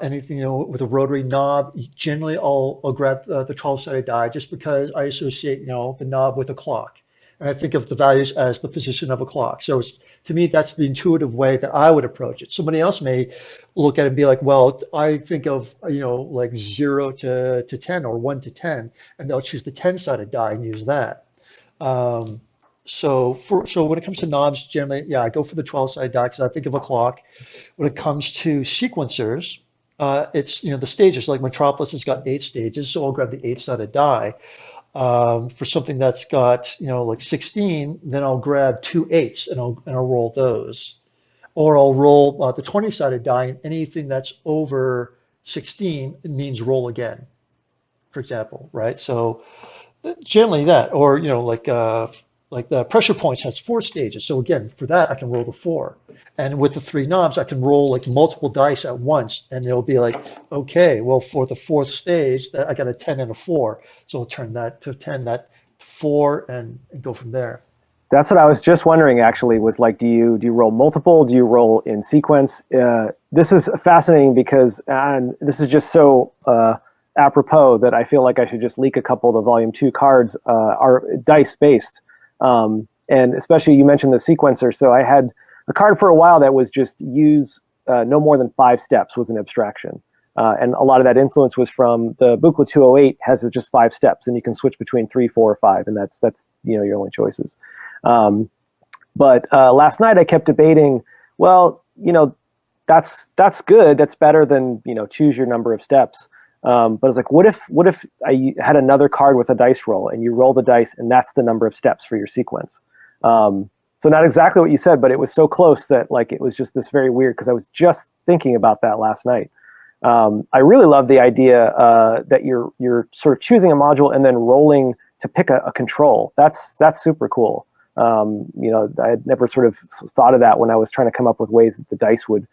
anything with a rotary knob, generally I'll grab the 12-sided die, just because I associate the knob with a clock, and I think of the values as the position of a clock. So to me, that's the intuitive way that I would approach it. Somebody else may look at it and be like, well, I think of like 0 to 10 or 1 to 10, and they'll choose the 10-sided die and use that. So when it comes to knobs, generally, yeah, I go for the 12-sided die because I think of a clock. When it comes to sequencers, it's the stages. Like Metropolis has got 8 stages, so I'll grab the 8-sided die. For something that's got like 16, then I'll grab 2 8s and I'll roll those, or I'll roll the 20-sided die, and anything that's over 16, it means roll again, for example, right? So generally that, or like the pressure points has 4 stages. So again, for that, I can roll the 4. And with the 3 knobs, I can roll like multiple dice at once. And it'll be like, okay, well, for the 4th stage, that I got a 10 and a 4. So I'll turn that to 10, that to 4, and go from there. That's what I was just wondering, actually, was like, do you roll multiple? Do you roll in sequence? This is fascinating because, and this is just so apropos that I feel like I should just leak a couple of the Volume 2 cards are dice-based. And especially, you mentioned the sequencer. So I had a card for a while that was just use no more than 5 steps was an abstraction. And a lot of that influence was from the Buchla 208 has just 5 steps, and you can switch between 3, 4, or 5, and that's your only choices. But last night I kept debating, well, that's good. That's better than, choose your number of steps. But I was like, what if I had another card with a dice roll and you roll the dice and that's the number of steps for your sequence? So not exactly what you said, but it was so close that like, it was just this very weird, because I was just thinking about that last night. I really love the idea that you're sort of choosing a module and then rolling to pick a control. That's super cool. I had never sort of thought of that when I was trying to come up with ways that the dice would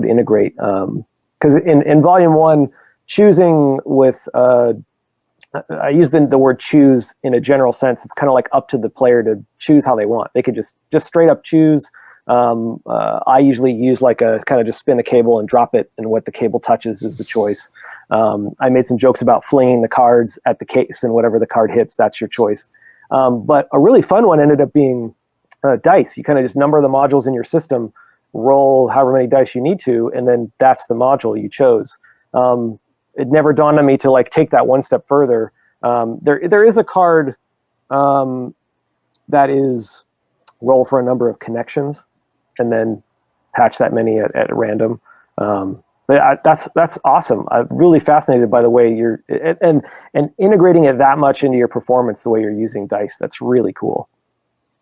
integrate. Because in Volume 1, choosing with I use the word choose in a general sense. It's kind of like up to the player to choose how they want. They could just straight up choose. I usually use like a kind of just spin a cable and drop it, and what the cable touches is the choice. I made some jokes about flinging the cards at the case, and whatever the card hits, that's your choice. But a really fun one ended up being dice. You kind of just number the modules in your system, roll however many dice you need to, and then that's the module you chose. It never dawned on me to like take that one step further. There is a card that is roll for a number of connections and then patch that many at random. But that's awesome. I'm really fascinated by the way you're and integrating it that much into your performance, the way you're using dice. That's really cool.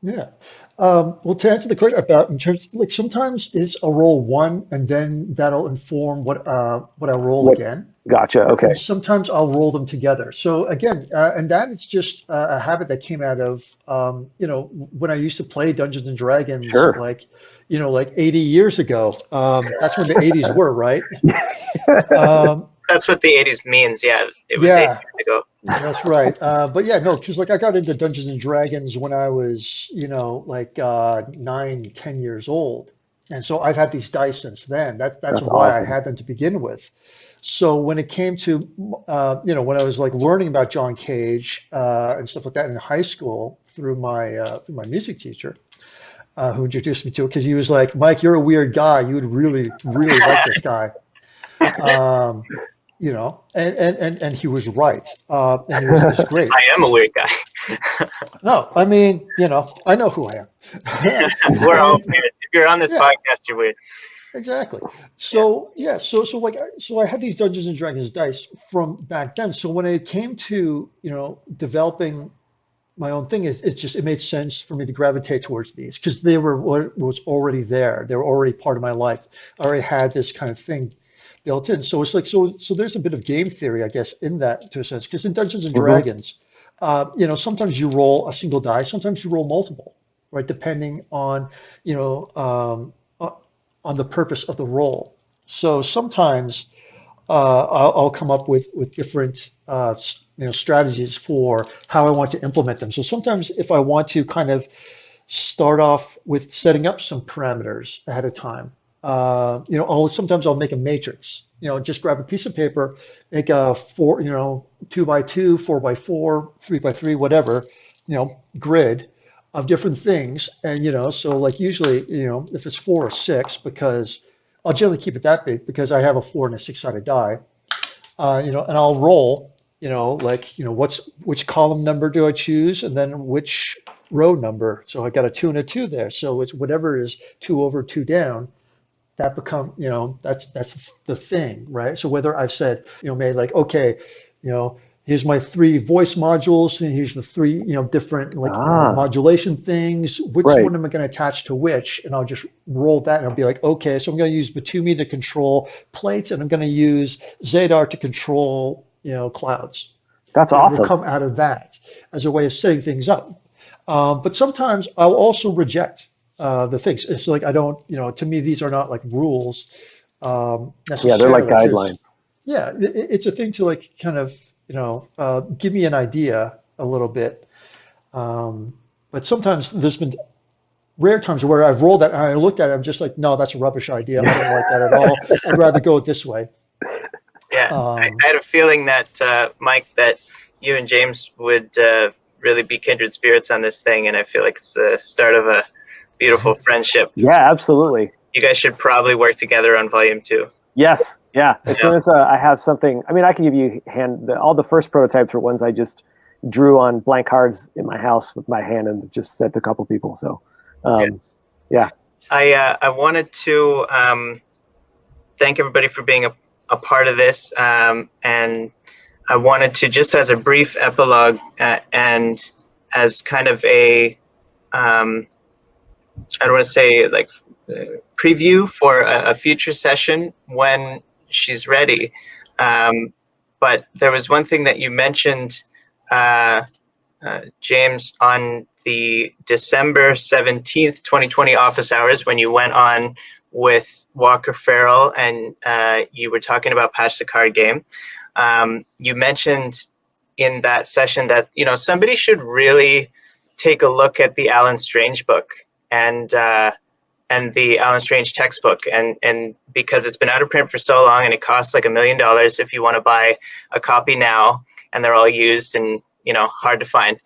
Yeah. Well, to answer the question about in terms, like sometimes it's a roll 1 and then that'll inform what I roll again. Gotcha. Okay. And sometimes I'll roll them together. So again, and that is just a habit that came out of when I used to play Dungeons and Dragons, Sure. like 80 years ago. That's when the 80s were, right? That's what the 80s means. Yeah, it was 8 years ago. That's right. But yeah, no, because like I got into Dungeons and Dragons when I was, 9, 10 years old. And so I've had these dice since then. That's why awesome. I had them to begin with. So when it came to, when I was like learning about John Cage and stuff like that in high school through my music teacher, who introduced me to it, because he was like, Mike, you're a weird guy. You would really, really like this guy. And he was right. And he was great. I am a weird guy. No, I mean, I know who I am. We're all weird. If you're on this podcast, you're weird. Exactly. So so I had these Dungeons and Dragons dice from back then. So when it came to developing my own thing, it made sense for me to gravitate towards these because they were what was already there. They were already part of my life. I already had this kind of thing built in. So it's like so there's a bit of game theory, I guess, in that to a sense. Because in Dungeons and Dragons, sometimes you roll a single die, sometimes you roll multiple, right? Depending on on the purpose of the roll. So sometimes I'll come up with different strategies for how I want to implement them. So sometimes if I want to kind of start off with setting up some parameters ahead of time, sometimes I'll make a matrix. Just grab a piece of paper, make a 2x2, 4x4, 3x3, whatever, grid of different things. And, so like usually, if it's 4 or 6, because I'll generally keep it that big because I have a 4 and a 6-sided die, and I'll roll, which column number do I choose? And then which row number? So I got a 2 and a 2 there. So it's whatever is 2 over, 2 down, that become, that's the thing, right? So whether I've said, made like, okay, here's my 3 voice modules, and here's the 3, different modulation things. Which one am I going to attach to which? And I'll just roll that, and I'll be like, okay, so I'm going to use Batumi to control plates, and I'm going to use Zadar to control, clouds. That's awesome. Will come out of that as a way of setting things up. But sometimes I'll also reject the things. It's like I don't, to me, these are not like rules Yeah, they're like necessarily. guidelines. Yeah, it's a thing to like kind of, give me an idea a little bit. But sometimes there's been rare times where I've rolled that and I looked at it, I'm just like, no, that's a rubbish idea. I don't like that at all. I'd rather go this way. Yeah, I had a feeling that, Mike, that you and James would really be kindred spirits on this thing, and I feel like it's the start of a beautiful friendship. Yeah, absolutely. You guys should probably work together on volume 2. Yes, yeah. As soon as I have something, I mean, I can give you all the first prototypes were ones I just drew on blank cards in my house with my hand and just sent to a couple people. So, yeah. I wanted to thank everybody for being a part of this, and I wanted to, just as a brief epilogue and as kind of a, I don't want to say like preview for a future session when she's ready. But there was one thing that you mentioned, James, on the December 17th, 2020 office hours when you went on with Walker Farrell and you were talking about Patch the Card Game. You mentioned in that session that, somebody should really take a look at the Alan Strange book and the Alan Strange textbook, and because it's been out of print for so long and it costs like $1 million if you want to buy a copy now, and they're all used and hard to find.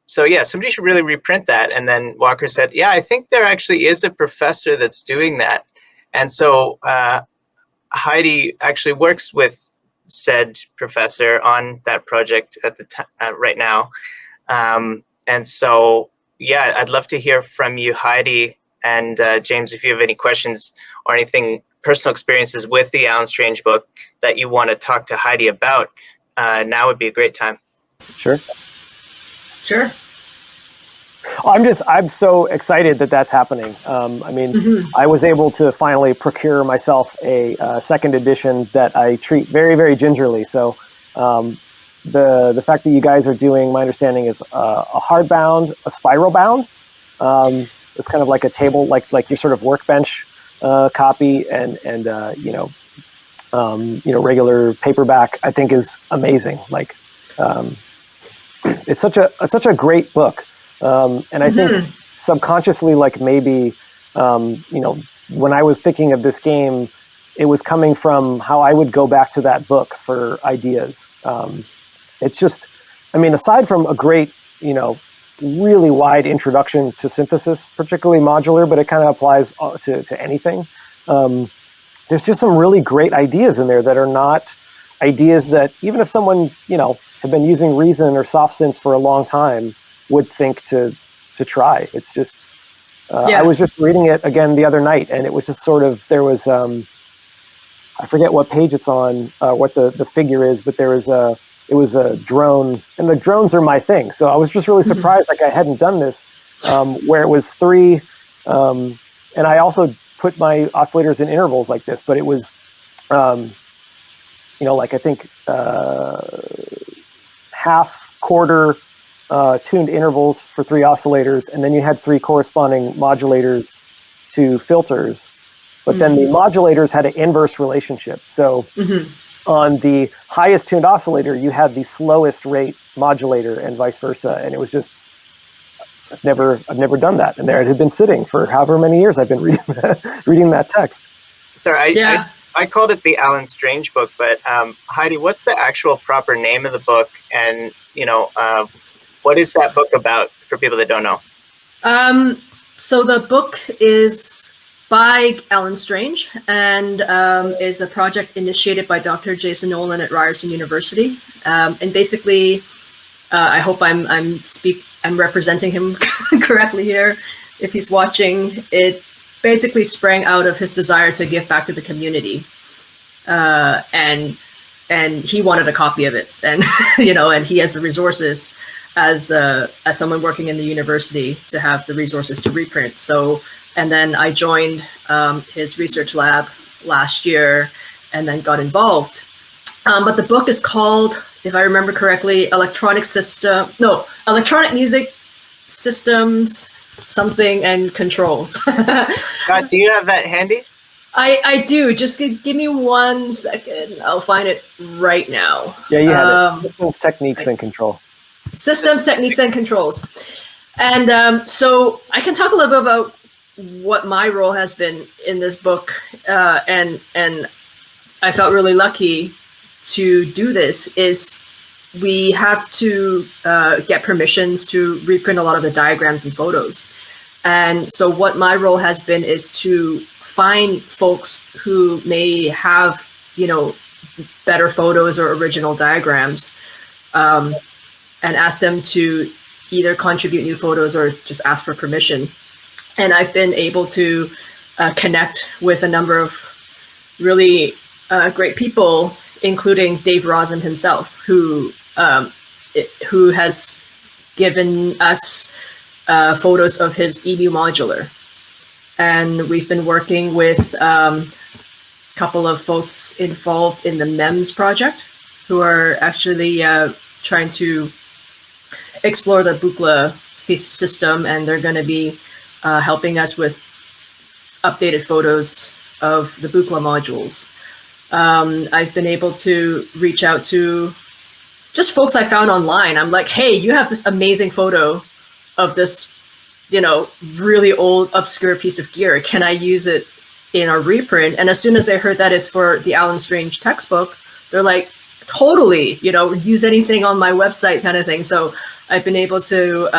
So yeah, somebody should really reprint that. And then Walker said, yeah, I think there actually is a professor that's doing that. And so Heidi actually works with said professor on that project at the right now. And so, yeah, I'd love to hear from you, Heidi, and James, if you have any questions or anything, personal experiences with the Alan Strange book that you want to talk to Heidi about, now would be a great time. Sure. Sure. I'm so excited that that's happening. I mean, I was able to finally procure myself a second edition that I treat very, very gingerly. So the fact that you guys are doing, my understanding is a hardbound, a spiral bound. It's kind of like a table, like your sort of workbench copy, and regular paperback, I think is amazing. Like, it's such a great book. And I think subconsciously, like maybe, when I was thinking of this game, it was coming from how I would go back to that book for ideas. It's just, I mean, aside from a great, really wide introduction to synthesis, particularly modular, but it kind of applies to anything. There's just some really great ideas in there that are not ideas that even if someone, had been using Reason or SoftSynths for a long time would think to try. It's just, I was just reading it again the other night, and it was just sort of, there was, I forget what page it's on, what the figure is, but it was a drone, and the drones are my thing. So I was just really surprised, like I hadn't done this, where it was 3, and I also put my oscillators in intervals like this, but it was, like I think half, quarter, tuned intervals for 3 oscillators, and then you had 3 corresponding modulators to filters. But then the modulators had an inverse relationship. So on the highest tuned oscillator, you had the slowest rate modulator and vice versa. And it was just, I've never done that. And there it had been sitting for however many years I've been reading that text. Sorry, I called it the Alan Strange book, but Heidi, what's the actual proper name of the book? And, what is that book about for people that don't know? So the book is by Alan Strange and is a project initiated by Dr. Jason Nolan at Ryerson University. And basically, I hope I'm representing him correctly here. If he's watching, it basically sprang out of his desire to give back to the community, and he wanted a copy of it, and and he has the resources as someone working in the university to have the resources to reprint. So, and then I joined his research lab last year, and then got involved. But the book is called, if I remember correctly, Electronic Music systems, something, and controls. Scott, do you have that handy? I do. Just give me 1 second. I'll find it right now. Yeah, you have it. Systems, techniques, and control. Systems, techniques, and controls. And so I can talk a little bit about what my role has been in this book. And I felt really lucky to do this. Is we have to get permissions to reprint a lot of the diagrams and photos. And so what my role has been is to find folks who may have, better photos or original diagrams, and ask them to either contribute new photos or just ask for permission. And I've been able to connect with a number of really great people, including Dave Rosen himself, who has given us photos of his EMU modular. And we've been working with a couple of folks involved in the MEMS project who are actually trying to explore the Buchla system, and they're going to be helping us with updated photos of the Buchla modules. I've been able to reach out to just folks I found online. I'm like, hey, you have this amazing photo of this, really old, obscure piece of gear. Can I use it in our reprint? And as soon as they heard that it's for the Alan Strange textbook, they're like, totally, use anything on my website kind of thing. So I've been able to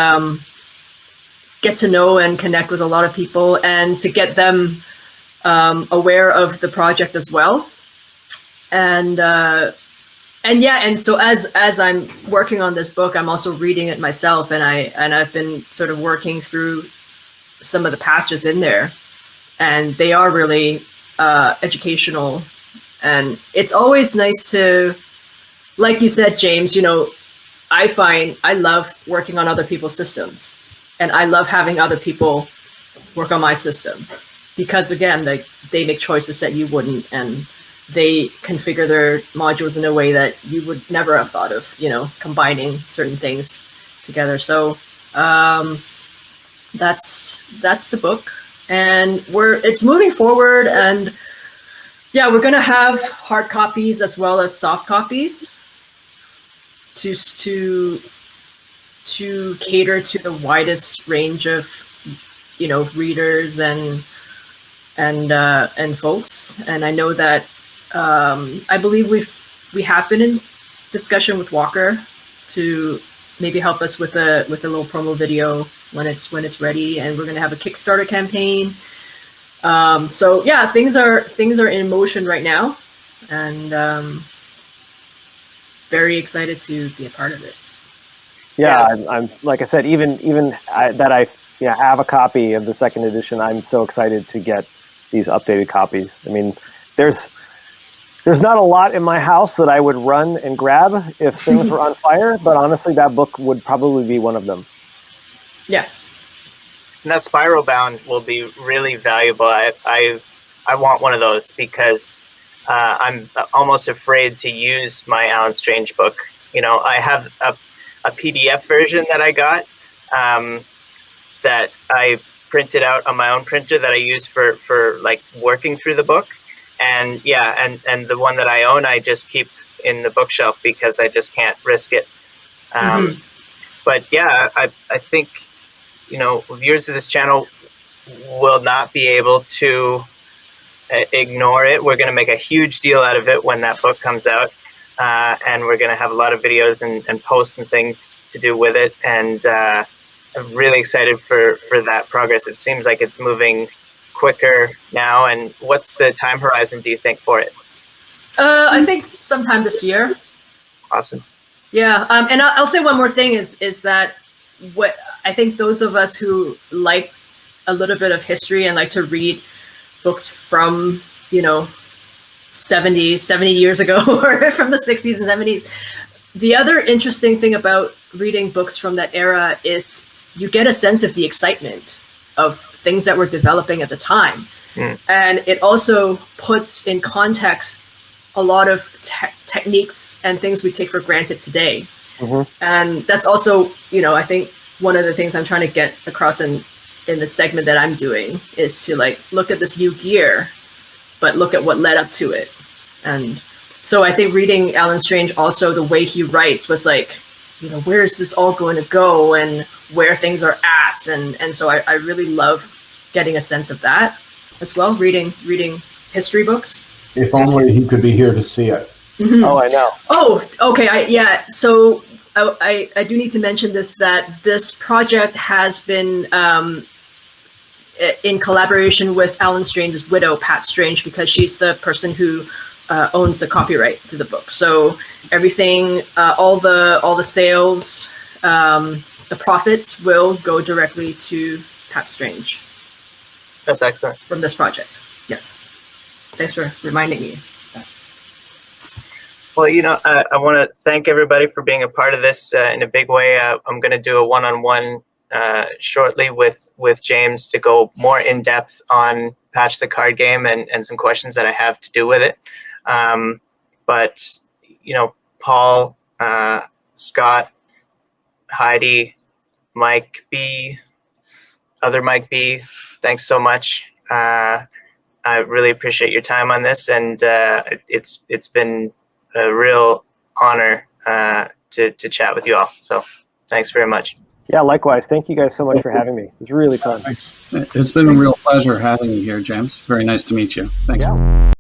get to know and connect with a lot of people and to get them aware of the project as well. And so as I'm working on this book, I'm also reading it myself, and I've been sort of working through some of the patches in there, and they are really educational. And it's always nice to, like you said, James, I find I love working on other people's systems, and I love having other people work on my system, because again, they make choices that you wouldn't, and they configure their modules in a way that you would never have thought of, combining certain things together. So that's the book, and it's moving forward. And yeah, we're going to have hard copies as well as soft copies to cater to the widest range of, readers and folks. And I know that I believe we have been in discussion with Walker to maybe help us with a little promo video when it's ready, and we're going to have a Kickstarter campaign. So yeah, things are in motion right now, and very excited to be a part of it. Yeah, I'm like I said, even that I have a copy of the second edition. I'm so excited to get these updated copies. I mean, there's not a lot in my house that I would run and grab if things were on fire, but honestly, that book would probably be one of them. Yeah. And that spiral bound will be really valuable. I want one of those because I'm almost afraid to use my Alan Strange book. I have a PDF version that I got that I printed out on my own printer that I use for like working through the book. And and the one that I own, I just keep in the bookshelf because I just can't risk it. But yeah, I think, viewers of this channel will not be able to ignore it. We're going to make a huge deal out of it when that book comes out. And we're going to have a lot of videos and posts and things to do with it. And I'm really excited for that progress. It seems like it's moving quicker now. And what's the time horizon, do you think, for it? I think sometime this year. Awesome. Yeah. And I'll say one more thing is that what I think those of us who like a little bit of history and like to read books from, 70 years ago or from the 60s and 70s. The other interesting thing about reading books from that era is you get a sense of the excitement of things that were developing at the time. And it also puts in context a lot of techniques and things we take for granted today. And that's also, I think one of the things I'm trying to get across in the segment that I'm doing is to like look at this new gear, but look at what led up to it. And so I think reading Alan Strange, also the way he writes was like, where is this all going to go and where things are at. And so I really love getting a sense of that as well, reading history books. If only he could be here to see it. Mm-hmm. Oh, I know. Oh, okay. So I do need to mention this, that this project has been in collaboration with Alan Strange's widow, Pat Strange, because she's the person who owns the copyright to the book. So everything, all the sales, the profits will go directly to Pat Strange. That's excellent. From this project. Yes. Thanks for reminding me. Well, I want to thank everybody for being a part of this in a big way. I'm going to do a one-on-one shortly with James to go more in depth on Patch the Card Game and some questions that I have to do with it. But Paul, Scott, Heidi, Mike B, other Mike B, thanks so much. I really appreciate your time on this, and it's been a real honor to chat with you all. So thanks very much. Yeah, likewise. Thank you guys so much for having me. It was really fun. Thanks. It's been a real pleasure having you here, James. Very nice to meet you. Thanks. Yeah.